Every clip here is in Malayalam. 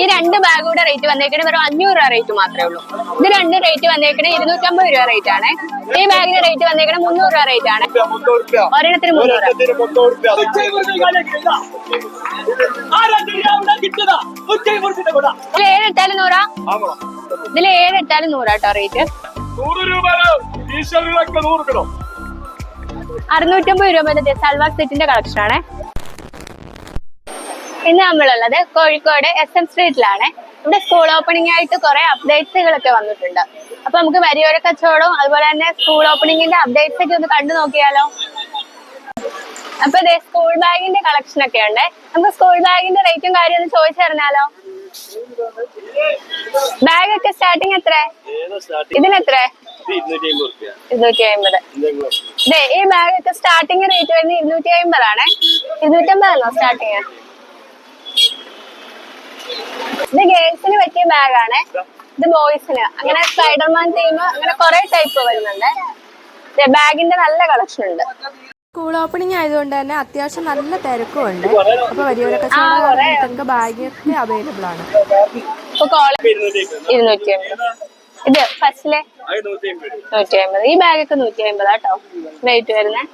ഈ രണ്ട് ബാഗുടെ റേറ്റ് വന്നേക്കണേ വെറും 500 രൂപ റേറ്റ് മാത്രമേ ഉള്ളൂ. ഇത് രണ്ട് റേറ്റ് വന്നേക്കണേ 250 രൂപ റേറ്റ് ആണ്. ഈ ബാഗിന്റെ റേറ്റ് വന്നേക്കണേ 300 രൂപ റേറ്റ് ആണ്. ഒരെണ്ണത്തിന് 300 രൂപ. ഇതിൽ 7 എടുത്താലും 100. ഇതിൽ 7 എടുത്താലും 100 കേട്ടോ റേറ്റ്. 650 രൂപ സൽവാർ സെറ്റിന്റെ കളക്ഷൻ ആണ്. ഇന്ന് നമ്മളുള്ളത് കോഴിക്കോട് SM സ്ട്രീറ്റിലാണ്. ഇവിടെ സ്കൂൾ ഓപ്പണിംഗ് ആയിട്ട് കുറെ അപ്ഡേറ്റ്സുകളൊക്കെ വന്നിട്ടുണ്ട്. അപ്പൊ നമുക്ക് വരിയോര കച്ചവടവും അതുപോലെ തന്നെ സ്കൂൾ ഓപ്പണിംഗിന്റെ അപ്ഡേറ്റ്സ് ഒക്കെ ഒന്ന് കണ്ടു നോക്കിയാലോ. അപ്പൊ ഇതേ സ്കൂൾ ബാഗിന്റെ കളക്ഷൻ ഒക്കെ ഉണ്ട്. നമുക്ക് സ്കൂൾ ബാഗിന്റെ റേറ്റും കാര്യം ഒന്ന് ചോദിച്ചറിഞ്ഞാലോ. ബാഗ് ഒക്കെ സ്റ്റാർട്ടിങ് എത്ര? ഇതിനെത്ര? 250. ഈ ബാഗ് ഒക്കെ സ്റ്റാർട്ടിങ് റേറ്റ് വരുന്നത് 250 ആണ്. 250 ആണോ സ്റ്റാർട്ടിങ്? ഇത് ഗേൾസിന് പറ്റിയ ബാഗാണ്. ഇത് ബോയ്സിന്. അങ്ങനെ സ്പൈഡർമാൻ തീം അങ്ങനെ കുറെ ടൈപ്പ് വരുന്നുണ്ട്. ബാഗിന്റെ നല്ല കളക്ഷൻ ഉണ്ട്. സ്കൂൾ ഓപ്പണിംഗ് ആയതുകൊണ്ട് തന്നെ അത്യാവശ്യം നല്ല തിരക്കും ഉണ്ട്. അപ്പൊ വലിയ കച്ചവടം ബാഗൊക്കെ അവൈലബിൾ ആണ്. 250. ഇത് ഫസ്റ്റിലെ 150. ഈ ബാഗൊക്കെ 150 കേട്ടോ റേറ്റ് വരുന്നത്.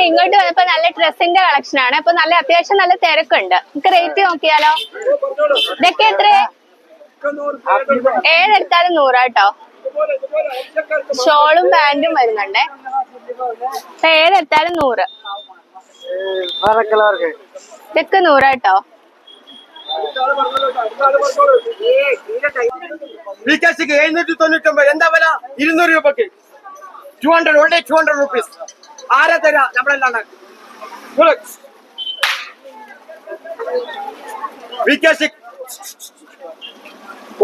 ഇങ്ങോട്ട് വന്നപ്പോ നല്ല ഡ്രസ്സിന്റെ കളക്ഷൻ ആണ്. അപ്പൊ നല്ല അത്യാവശ്യം നല്ല തിരക്കുണ്ട്. നമുക്ക് റേറ്റ് നോക്കിയാലോ. ഇതൊക്കെ എത്ര? 7 എടുത്താലും 100 കേട്ടോ. ഷോളും പാന്റും വരുന്നുണ്ട്. 7 എടുത്താലും 100. ഇതൊക്കെ 100 കേട്ടോ. എന്താ വില? 200 രൂപക്ക് 200 only 200 rupees. ആരാ തരാ? നമ്മളെല്ലാം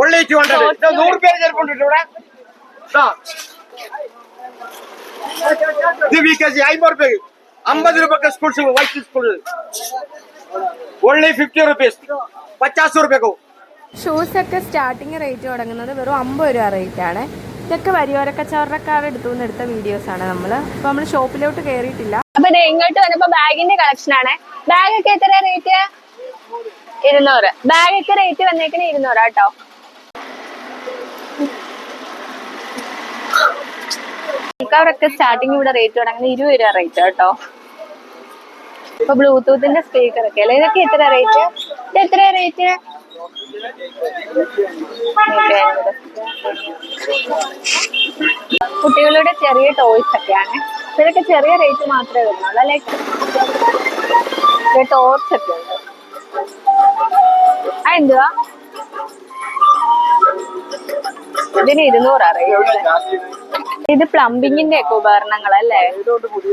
only 200. 100 പേര് ചെറുപ്പുണ്ട് ഇവിടെ. ഇത് VKC 50 രൂപയ്ക്ക് 50 രൂപക്ക് school shoe white school only 50 rupees. 50 രൂപയ്ക്കോ. ഷൂസ് ഒക്കെ സ്റ്റാർട്ടിങ് റേറ്റ് തുടങ്ങുന്നത് വെറും 50 രൂപ റേറ്റ് ആണ്. ഇതൊക്കെ വരിയോര കച്ചവടക്കാരുടെ അടുത്തുനിന്ന് എടുത്ത വീഡിയോസ് ആണ് നമ്മള്. അപ്പൊ നമ്മള് ഷോപ്പിലോട്ട് കയറിയിട്ടില്ല. അപ്പൊ ഇങ്ങോട്ട് വന്നപ്പോ ബാഗിന്റെ കളക്ഷൻ ആണ്. ബാഗ് ഒക്കെ എത്ര റേറ്റ്? 200. ബാഗ് ഒക്കെ റേറ്റ് വന്നേക്കണേ 200 കേട്ടോ. അവരൊക്കെ സ്റ്റാർട്ടിങ് ഇവിടെ റേറ്റ് തുടങ്ങുന്നത് 20 രൂപ റേറ്റ് കേട്ടോ. ഇപ്പൊ ബ്ലൂടൂത്തിന്റെ സ്പീക്കർ ഒക്കെ അല്ലേ. ഇതൊക്കെ എത്ര റേറ്റ്? ഇത് എത്ര റേറ്റ്? കുട്ടികളുടെ ചെറിയ ടോയ്സ് ഒക്കെയാണ്. ഇതൊക്കെ ചെറിയ റേറ്റ് മാത്രമേ വരുന്നുള്ളൂ. ലൈക്ക് ടോർച്ച് ഒക്കെ ഉണ്ട്. എന്തുവാ ഇതിന് 200 റേറ്റ്. ഇത് പ്ലംബിങ്ങിന്റെ ഒക്കെ ഉപകരണങ്ങളല്ലേ,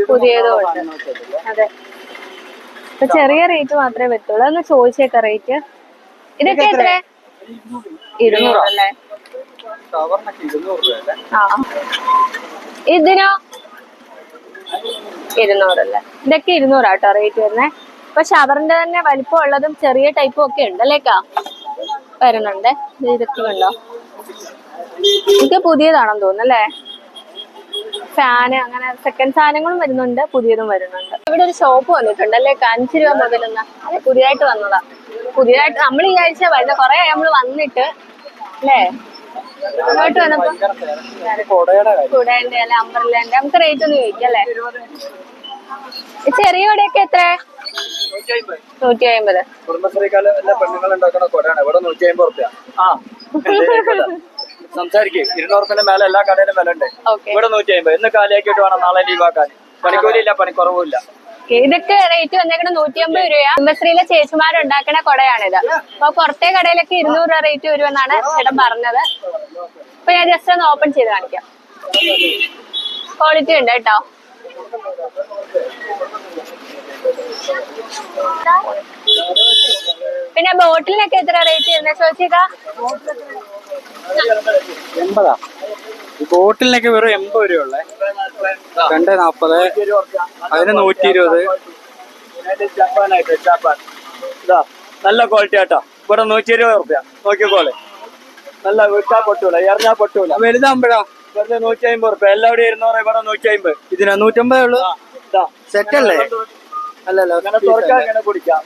പുതിയതുകൊണ്ട്. അതെ, ഇപ്പൊ ചെറിയ റേറ്റ് മാത്രമേ പറ്റുള്ളൂ. ഒന്ന് ചോദിച്ചേക്ക റേറ്റ്. ഇതൊക്കെ എത്ര? 200 അല്ലേ? ആ, ഇതിനോ 200 അല്ലേ? ഇതൊക്കെ 200 ആട്ടോ റേറ്റ് വരുന്നേ. ഇപ്പൊ ഷവറിന്റെ തന്നെ വലിപ്പം ഉള്ളതും ചെറിയ ടൈപ്പും ഒക്കെ ഉണ്ടല്ലേക്കാ വരുന്നുണ്ട്. ഇതൊക്കെ ഉണ്ടോ? ഇതൊക്കെ പുതിയതാണെന്ന് തോന്നുന്നല്ലേ. ഫാന് അങ്ങനെ സെക്കൻഡ് സാധനങ്ങളും വരുന്നുണ്ട്, പുതിയതും വരുന്നുണ്ട്. ഇവിടെ ഒരു ഷോപ്പ് വന്നിട്ടുണ്ടല്ലേ, 5 രൂപ മുതലെന്ന. അത് പുതിയതായിട്ട് വന്നതാ. പുതിയതായിട്ട് നമ്മൾ ഈ ആഴ്ച വരുന്ന കുറെ നമ്മള് വന്നിട്ട് അല്ലേ. അങ്ങോട്ട് വന്നപ്പോ കുടേന്റെ അല്ലെ അമ്പർലേന്റെ നമുക്ക് റേറ്റ് ഒന്ന് ചോദിക്കാം അല്ലേ. ചെറിയ കുടയൊക്കെ എത്ര? 150. കുടുംബശ്രീക്കാല പെണ്ണുങ്ങൾ ഉണ്ടാക്കുന്ന കൊടയാണ് ഇവിടെ 150 രൂപ. സംസാരിക്കും 200 രൂപന്റെ മേലെ എല്ലാ കടയിലും വില ഉണ്ട്. ഇവിടെ 150. ഇന്ന് കാലിയാക്കിയിട്ട് വേണം നാളെ ലീവാക്കാൻ. പണിക്കൂലിയില്ല, പണിക്കുറവില്ല. ഇതൊക്കെ റേറ്റ് വന്നേക്കണ 150 രൂപ. കുടുംബശ്രീയിലെ ചേച്ചിമാരുണ്ടാക്കണ കൊടയാണിത്. അപ്പൊ പുറത്തെ കടയിലൊക്കെ 200 രൂപ റേറ്റ് വരുമെന്നാണ് ചേട്ടൻ പറഞ്ഞത്. അപ്പൊ ഞാൻ ജസ്റ്റ് ഒന്ന് ഓപ്പൺ ചെയ്ത് കാണിക്കാം. ക്വാളിറ്റി ഉണ്ട് കേട്ടോ. പിന്നെ ബോട്ടിലിനൊക്കെ എത്ര റേറ്റ് വരുന്നത് ചോദിച്ചേക്കാ? 80. ബോട്ടിലിനൊക്കെ വെറും 80 രൂപ ഉള്ളേ. 240. അതിന് 120. ഇതാ നല്ല ക്വാളിറ്റി ആട്ടോ. ഇവിടെ 120 രൂപ. നോക്കിക്കോളെ, നല്ല വിട്ടാ പൊട്ടൂല, എറിഞ്ഞാ പൊട്ടൂല. വലുതാകുമ്പോഴാ വെറുതെ 150 രൂപ. എല്ലാവരും 200, ഇവിടെ 150. ഇതിനാ 150 ഉള്ളു. സെറ്റ് അല്ലേ? അല്ലല്ലോ, അങ്ങനെ തുറക്കാൻ ഇങ്ങനെ കുടിക്കാം.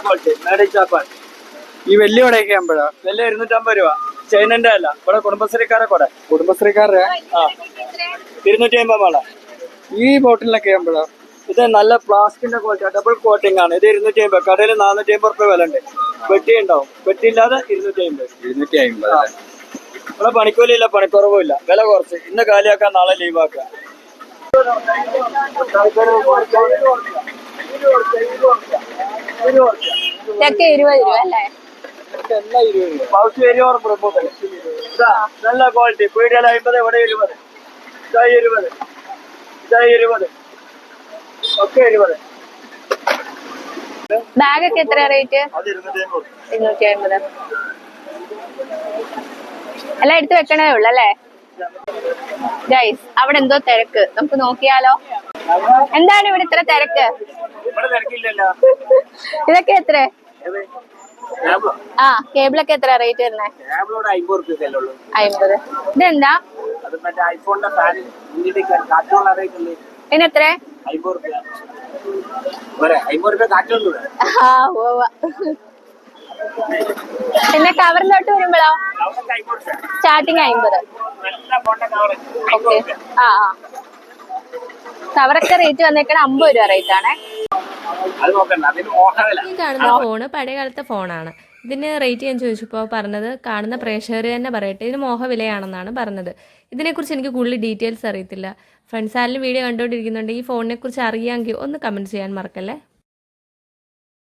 Quality made in Japan. ഈ വലിയ കൊടയൊക്കെ ആകുമ്പോഴാ വലിയ 250 രൂപ. ചൈനന്റെ അല്ല, ഇവിടെ കുടുംബശ്രീക്കാരെ കൊട. കുടുംബശ്രീക്കാരുടെ ആ 250 വേണം. ഈ ബോട്ടിലൊക്കെ ആകുമ്പോഴാ ഇത് നല്ല പ്ലാസ്റ്റിക്കിന്റെ ക്വാളിറ്റി, ഡബിൾ കോട്ടിംഗ് ആണ്. ഇത് 250. കടയിൽ 450 രൂപ വില ഉണ്ട്. പെട്ടി ഉണ്ടാവും, പെട്ടി ഇല്ലാതെ 250. 250. ഇവിടെ പണിക്കൂലിയില്ല, പണിക്കുറവുമില്ല, വില കുറച്ച്. ഇന്ന് കാലിയാക്കാം, നാളെ ലീവാക്കാം. ഇതൊക്കെ 20 രൂപ അല്ലേ? നല്ല ക്വാളിറ്റി. പീടികയിൽ 50, ഇവിടെ 20. ഇതാ 20, ഇതാ 20, ഒക്കെ 20. ബാഗ് ഒക്കെ എത്ര റേറ്റ്? അത് 250. 250. എല്ലാം എടുത്ത് വെക്കണേ ഉള്ളു അല്ലേ? ഗൈസ്, അവിടെ എന്തോ തിരക്ക്, നമുക്ക് നോക്കിയാലോ. എന്താണ് ഇവിടെ ഇത്ര തിരക്ക്? ഇവിടെ തിരക്കില്ലല്ലോ. ഇതൊക്കെ എത്ര? ആ കേബിളൊക്കെ എത്ര റേറ്റ് വരുന്നേ? 50 രൂപ. 50. ഇതെന്താ? അത് മറ്റേ ഐഫോണിന്റെ ഫാൻ കാറ്റുള്ള റേറ്റ് ഉണ്ട്. ഇതിനെത്ര? 50 രൂപ. 50 രൂപ കാറ്റുള്ളൂ. ആ ഉവ്വ. പിന്നെ കവറിലോട്ട് വരുമ്പോഴോ സ്റ്റാർട്ടിങ് 50. ഓക്കെ. ആ ആ കവറൊക്കെ റേറ്റ് വന്നേക്കണ 50 രൂപ റേറ്റ് ആണേ. ഈ കാണുന്ന ഫോണ് പഴയ കാലത്തെ ഫോണാണ്. ഇതിന് റേറ്റ് ഞാൻ ചോദിച്ചപ്പോൾ പറഞ്ഞത് കാണുന്ന പ്രേക്ഷകർ തന്നെ പറയട്ടെ, ഇതിന് മോഹവിലയാണെന്നാണ് പറഞ്ഞത്. ഇതിനെക്കുറിച്ച് എനിക്ക് കൂടുതൽ ഡീറ്റെയിൽസ് അറിയത്തില്ല. ഫ്രണ്ട്സ് ആരെങ്കിലും വീഡിയോ കണ്ടുകൊണ്ടിരിക്കുന്നുണ്ട് ഈ ഫോണിനെ കുറിച്ച് അറിയാമെങ്കിൽ ഒന്ന് കമൻറ്റ് ചെയ്യാൻ മറക്കല്ലേ.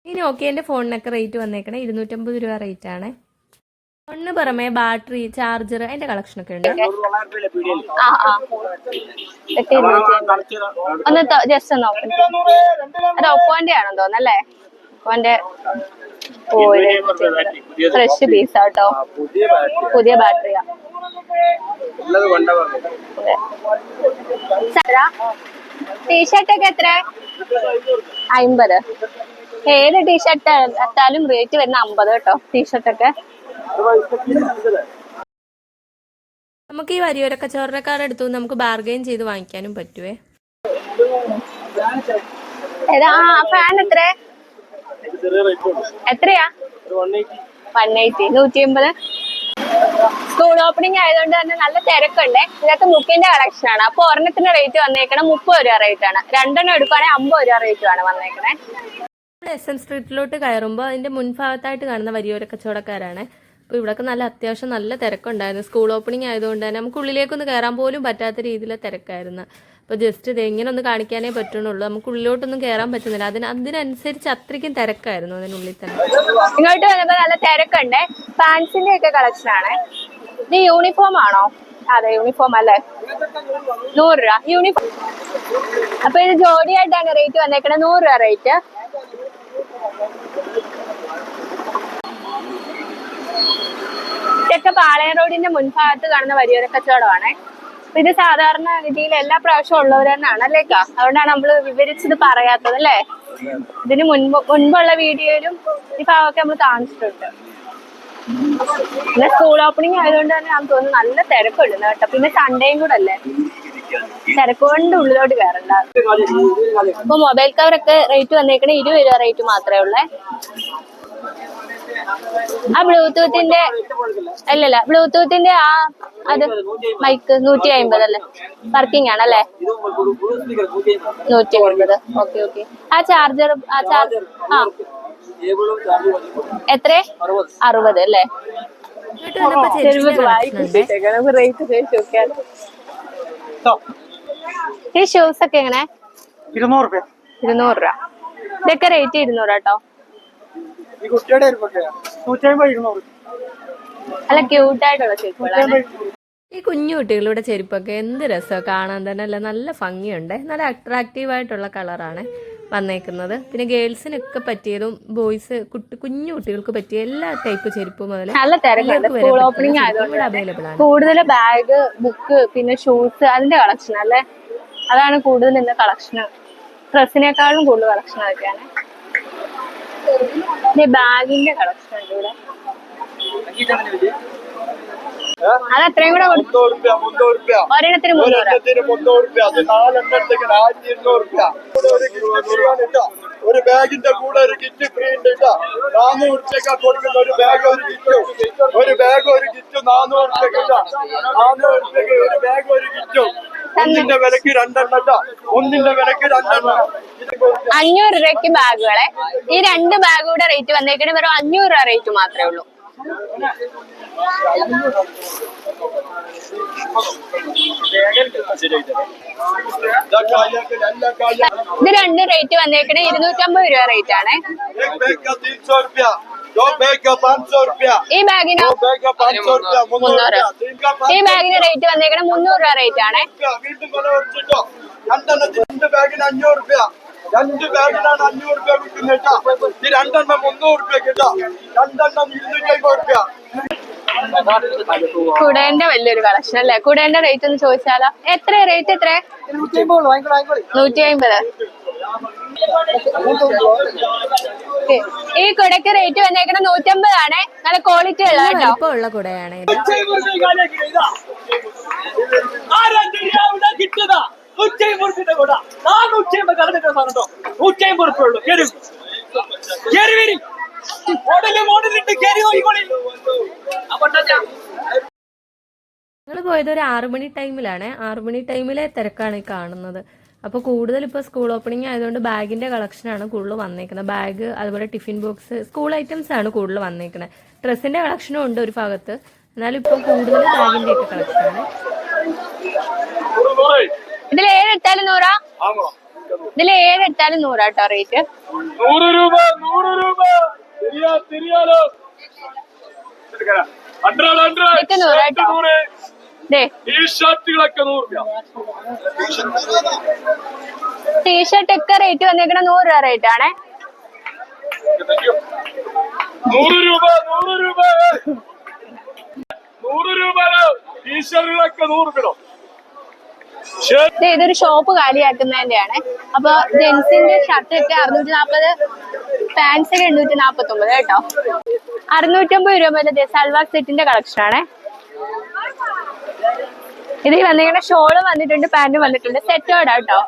ഈ നോക്കിയൻ്റെ ഫോണിനൊക്കെ റേറ്റ് വന്നേക്കണേ 250 രൂപ റേറ്റ് ആണ്. ഫോണിന് പുറമെ ബാറ്ററി, ചാർജർ, അതിന്റെ കളക്ഷനൊക്കെ ഉണ്ട്. ആ ആ ഇതൊക്കെ 250. ഒന്ന് ജസ്റ്റ് ഒന്ന് ഓപ്പൺ ചെയ്യും. അത് ഒപ്പോന്റെ ആണെന്ന് തോന്നല്ലേ? ഒപ്പോന്റെ ഫ്രഷ് പീസ് ആട്ടോ, പുതിയ ബാറ്ററിയാ. ടീഷർട്ട് ഒക്കെ എത്ര? 50. ഏത് ടീഷർട്ട് എടുത്താലും റേറ്റ് വരുന്ന 50 കേട്ടോ. ടീഷർട്ടൊക്കെ നമുക്ക് ഈ വരിയോര കച്ചവടക്കാരുടെ അടുത്ത് നമുക്ക് ബാർഗെയിൻ ചെയ്ത് വാങ്ങിക്കാനും പറ്റുവേ. ഫാൻ എത്രയാ? 180. 150. സ്കൂൾ ഓപ്പണിംഗ് ആയതുകൊണ്ട് തന്നെ നല്ല തിരക്കുണ്ട്. ഇതൊക്കെ മുക്കിന്റെ കളക്ഷൻ ആണ്. അപ്പൊ ഒരെണ്ണത്തിന്റെ റേറ്റ് വന്നേക്കണം 30 രൂപ റേറ്റ് ആണ്. 2 എടുക്കുവാണെങ്കിൽ 50 രൂപ റേറ്റ് ആണ് വന്നേക്കണേ. SM സ്ട്രീറ്റിലോട്ട് കയറുമ്പോൾ അതിന്റെ മുൻഭാഗത്തായിട്ട് കാണുന്ന വരിയോര കച്ചവടക്കാരാണ്. അപ്പോൾ ഇവിടെയൊക്കെ നല്ല അത്യാവശ്യം നല്ല തിരക്കുണ്ടായിരുന്നു. സ്കൂൾ ഓപ്പണിംഗ് ആയതുകൊണ്ട് തന്നെ നമുക്ക് ഉള്ളിലേക്കൊന്ന് കയറാൻ പോലും പറ്റാത്ത രീതിയിലെ തിരക്കായിരുന്നു. അപ്പോൾ ജസ്റ്റ് ഇത് എങ്ങനെ ഒന്ന് കാണിക്കാനേ പറ്റുന്നുള്ളൂ. നമുക്ക് ഉള്ളിലോട്ടൊന്നും കയറാൻ പറ്റുന്നില്ല. അതിനനുസരിച്ച് അത്രയ്ക്കും തിരക്കായിരുന്നു അതിനുള്ളിൽ തന്നെ. ഇങ്ങോട്ട് വന്നപ്പോ നല്ല തിരക്കുണ്ട്. ഫാൻസിന്റെ ഒക്കെ കളക്ഷൻ ആണ്. ഇത് യൂണിഫോം ആണോ? അതെ യൂണിഫോം അല്ലേ? 100 രൂപ യൂണിഫോം. അപ്പൊ ഇത് ജോഡിയായിട്ടാണ് റേറ്റ് വന്നേക്കണേ. 100 രൂപ റേറ്റ്. ഇതൊക്കെ പാളയം റോഡിന്റെ മുൻഭാഗത്ത് കാണുന്ന വരിയോര കച്ചവടമാണ്. ഇത് സാധാരണ രീതിയിൽ എല്ലാ പ്രാവശ്യവും ഉള്ളവർ തന്നെയാണ് അല്ലേക്കാ? അതുകൊണ്ടാണ് നമ്മൾ വിവരിച്ചത് പറയാത്തത് അല്ലേ? ഇതിന് മുൻപുള്ള വീഡിയോയിലും ഈ ഭാഗമൊക്കെ നമ്മൾ കാണിച്ചിട്ടുണ്ട്. പിന്നെ സ്കൂൾ ഓപ്പണിംഗ് ആയതുകൊണ്ട് തന്നെ ഞാൻ തോന്നുന്നു നല്ല തിരക്കുണ്ട് കേട്ടോ. പിന്നെ സൺഡേയും കൂടെ അല്ലേ, തിരക്ക് കൊണ്ട് ഉള്ളിലോട്ട് കയറണ്ട. ഇപ്പൊ മൊബൈൽ കവറൊക്കെ റേറ്റ് വന്നേക്കണേ 20 രൂപ റേറ്റ് മാത്രമേ ഉള്ളേ. ആ ബ്ലൂടൂത്തിന്റെ അല്ലല്ല, ബ്ലൂടൂത്തിന്റെ ആ അത് മൈക്ക് 150 അല്ലേ? വർക്കിംഗ് ആണല്ലേ? 150. Okay okay. ആ ചാർജർ ആ എത്ര? 60 അല്ലേ? ഈ ഷൂസ് ഒക്കെ എങ്ങനെ? 200 രൂപ. 200 രൂപ. ഇതൊക്കെ റേറ്റ് 200 കേട്ടോ. അല്ല ക്യൂട്ടായിട്ടുള്ള ചെരുപ്പുകളാണ്. ഈ കുഞ്ഞു കുട്ടികളുടെ ചെരുപ്പൊക്കെ എന്ത് രസമാണ് കാണാൻ തന്നെ. അല്ല നല്ല ഭംഗിയുണ്ട്, നല്ല അട്രാക്റ്റീവായിട്ടുള്ള കളറാണ് വന്നേക്കുന്നത്. പിന്നെ ഗേൾസിനൊക്കെ പറ്റിയതും ബോയ്സ് കുഞ്ഞു കുട്ടികൾക്ക് പറ്റിയ എല്ലാ ടൈപ്പ് ചെരുപ്പ് മുതൽ നല്ല തിരക്കുണ്ട്. സ്കൂൾ ഓപ്പണിംഗ് ആയതുകൊണ്ട് അവൈലബിൾ ആണ്. കൂടുതൽ ബാഗ്, ബുക്ക്, പിന്നെ ഷൂസ് അതിന്റെ കളക്ഷൻ അല്ലേ? അതാണ് കൂടുതൽ ഇന്ന് കളക്ഷൻ. ഡ്രസ്സിനേക്കാളും കൂടുതൽ കളക്ഷൻ അതൊക്കെയാണ്. ബാഗിന്റെ കളക്ഷൻ ഉണ്ട് ഇവിടെ. അത് അത്രയും കൂടെ ഒരെണ്ണത്തിന് 300 രൂപ. ഒരു ബാഗിന്റെ കൂടെ ഒരു കിറ്റ് ഫ്രീ ഉണ്ട് കേട്ടോ. 400 ഉറുപ്പിക കൊടുക്കുന്ന ഒരു ബാഗ് ഒരു കിറ്റും. ഒരു ബാഗ് ഒരു കിറ്റും 400 ഉറുപ്പിക കേട്ടോ. 400 ഉറുപ്പിക ഒരു ബാഗ് ഒരു കിറ്റും. ഒന്നിന്റെ വിലക്ക് 2 എണ്ണം കേട്ടോ. ഒന്നിന്റെ വിലക്ക് 2 എണ്ണം. 500 രൂപയ്ക്ക് ബാഗുകളെ. ഈ 2 ബാഗുകളുടെ റേറ്റ് വന്നേക്കണേ വെറും 500 രൂപ റേറ്റ് മാത്രമേ ഉള്ളൂ. ഇത് 2 റേറ്റ് വന്നേക്കണേ 250 രൂപ റേറ്റ് ആണ്. ഈ ബാഗിന് 300. ഈ ബാഗിന് റേറ്റ് വന്നേക്കണേ 300 രൂപ റേറ്റ് ആണ്. 2 ബാഗിന് 500 രൂപ. 2 ബാഗിനാണ് 500 രൂപ വിൽക്കുന്നത് കേട്ടോ. ഈ 2 എണ്ണം 300 രൂപ കേട്ടോ. 2 എണ്ണം 250 രൂപ. കുടേന്റെ വലിയൊരു കളക്ഷൻ അല്ലേ? കുടേന്റെ റേറ്റ് ഒന്ന് ചോദിച്ചാലോ? എത്ര റേറ്റ്? എത്ര? 150. ഈ കുടക്ക് റേറ്റ് വന്നേക്കണ 150 ആണ്. നല്ല ക്വാളിറ്റി ഉള്ള കേട്ടോ. ഉള്ള കുടയാണ് ഇത്. ഞങ്ങൾ പോയത് ഒരു 6 മണി ടൈമിലാണ്. 6 മണി ടൈമിലെ തിരക്കാണ് ഈ കാണുന്നത്. അപ്പോൾ കൂടുതൽ ഇപ്പോൾ സ്കൂൾ ഓപ്പണിംഗ് ആയതുകൊണ്ട് ബാഗിൻ്റെ കളക്ഷനാണ് കൂടുതൽ വന്നേക്കുന്നത്. ബാഗ്, അതുപോലെ ടിഫിൻ ബോക്സ്, സ്കൂൾ ഐറ്റംസ് ആണ് കൂടുതൽ വന്നേക്കുന്നത്. ഡ്രസ്സിൻ്റെ കളക്ഷനും ഉണ്ട് ഒരു ഭാഗത്ത്. എന്നാലും ഇപ്പം കൂടുതൽ ബാഗിൻ്റെ ഒക്കെ കളക്ഷനാണ്. ഇതിൽ 7 എടുത്താലും 100. ഇതിൽ 7 എടുത്താലും 100 കേട്ടോ റേറ്റ്. 100 രൂപ. 100 രൂപ. തിരിയാലോ. ഇതൊക്കെ 100 കേട്ടോ. ടീഷർട്ട് ഒക്കെ റേറ്റ് വന്നേക്കണ 100 രൂപ റേറ്റ് ആണ്. 100 രൂപ. 100 രൂപ. 100 രൂപ. ടീഷർട്ടുകളൊക്കെ 100 രൂപ. ഇതൊരു ഷോപ്പ് കാലിയാക്കുന്നതിന്റെയാണ്. അപ്പൊ ജെൻസിന്റെ ഷർട്ട് ഒക്കെ 640, പാൻസ് ഒക്കെ 849 കേട്ടോ. 650 രൂപ മുതൽ സൽവാർ സെറ്റിന്റെ കളക്ഷൻ ആണ്. ഇതിൽ വന്നിങ്ങനെ ഷോളും വന്നിട്ടുണ്ട്, പാന്റും വന്നിട്ടുണ്ട്. സെറ്റോടാ കേട്ടോ.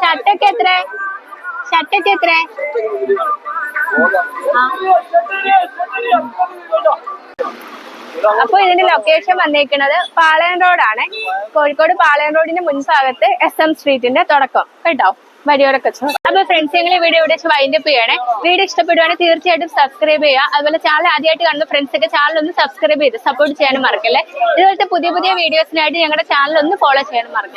ഷർട്ടൊക്കെ എത്ര? ഷർട്ടൊക്കെ എത്ര? അപ്പൊ ഇതിന്റെ ലൊക്കേഷൻ വന്നേക്കുന്നത് പാളയം റോഡാണ്. കോഴിക്കോട് പാളയം റോഡിന്റെ മുൻഭാഗത്ത് SM സ്ട്രീറ്റിന്റെ തുടക്കം കേട്ടോ, വഴിയോര കച്ചവടം. അപ്പൊ ഫ്രണ്ട്സ്, ഞങ്ങൾ ഈ വീഡിയോ ഇവിടെ വെച്ച് വൈൻഡപ്പ് ചെയ്യണേ. വീഡിയോ ഇഷ്ടപ്പെടുവാണെങ്കിൽ തീർച്ചയായിട്ടും സബ്സ്ക്രൈബ് ചെയ്യുക. അതുപോലെ ചാനൽ ആദ്യമായിട്ട് കാണുന്ന ഫ്രണ്ട്സ് ഒക്കെ ചാനൽ ഒന്ന് സബ്സ്ക്രൈബ് ചെയ്ത് സപ്പോർട്ട് ചെയ്യാനും മറക്കല്ലേ. ഇതുപോലത്തെ പുതിയ പുതിയ വീഡിയോസിനായിട്ട് ഞങ്ങളുടെ ചാനൽ ഒന്ന് ഫോളോ ചെയ്യാനും മറക്കല്ലേ.